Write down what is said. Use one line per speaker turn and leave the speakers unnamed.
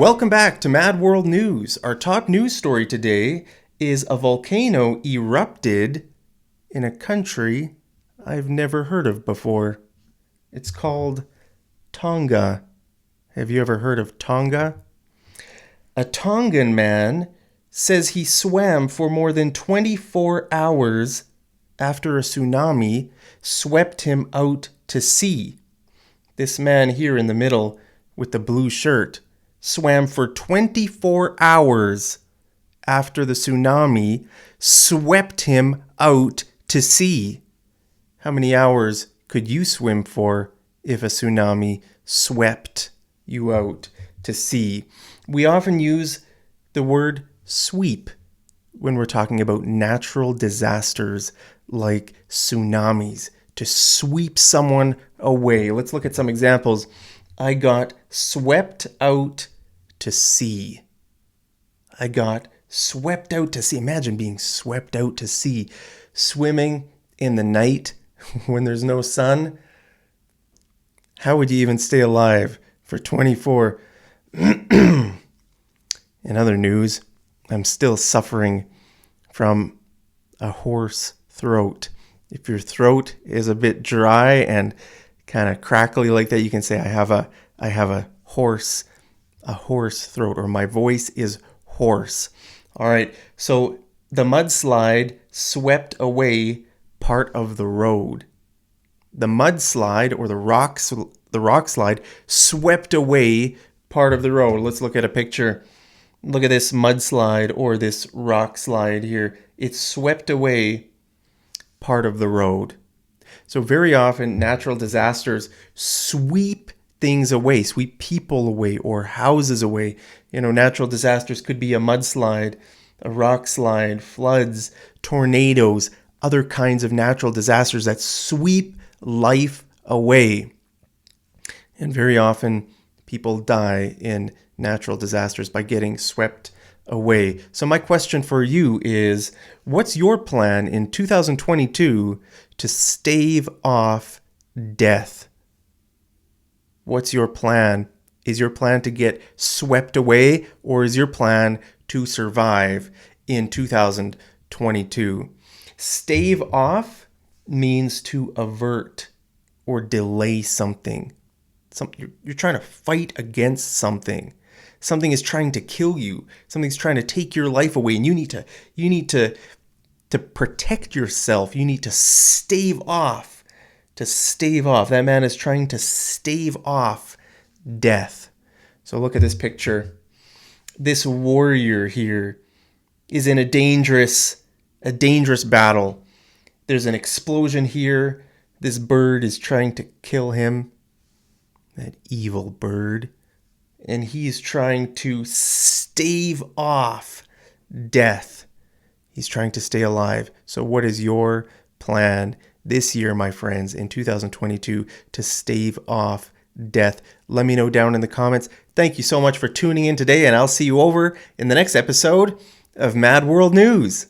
Welcome back to Mad World News. Our top news story today is a volcano erupted in a country I've never heard of before. It's called Tonga. Have you ever heard of Tonga? A Tongan man says he swam for more than 24 hours after a tsunami swept him out to sea. This man here in the middle with the blue shirt swam for 24 hours after the tsunami swept him out to sea. How many hours could you swim for if a tsunami swept you out to sea? We often use the word sweep when we're talking about natural disasters like tsunamis, to sweep someone away. Let's look at some examples. I got swept out to sea. I got swept out to sea. Imagine being swept out to sea, swimming in the night when there's no sun. How would you even stay alive for 24? In other news, I'm still suffering from a hoarse throat. If your throat is a bit dry and kind of crackly like that, you can say I have a hoarse throat, or my voice is hoarse. All right. So the mudslide swept away part of the road. The mudslide or the rock slide swept away part of the road. Let's look at a picture. Look at this mudslide or this rock slide here. It swept away part of the road. So very often natural disasters sweep things away, sweep people away or houses away. Natural disasters could be a mudslide, a rock slide, floods, tornadoes, other kinds of natural disasters that sweep life away. And very often people die in natural disasters by getting swept away. So my question for you is, what's your plan in 2022 to stave off death? What's your plan? Is your plan to get swept away, or is your plan to survive in 2022? Stave off means to avert or delay something. You're trying to fight against something. Something is trying to kill you. Something's trying to take your life away, and you need to protect yourself. You need to stave off. To stave off. That man is trying to stave off death. So look at this picture. This warrior here is in a dangerous battle. There's an explosion here. This bird is trying to kill him. That evil bird. And he's trying to stave off death. He's trying to stay alive. So what is your plan this year, my friends, in 2022 to stave off death? Let me know down in the comments. Thank you so much for tuning in today, and I'll see you over in the next episode of Mad World News.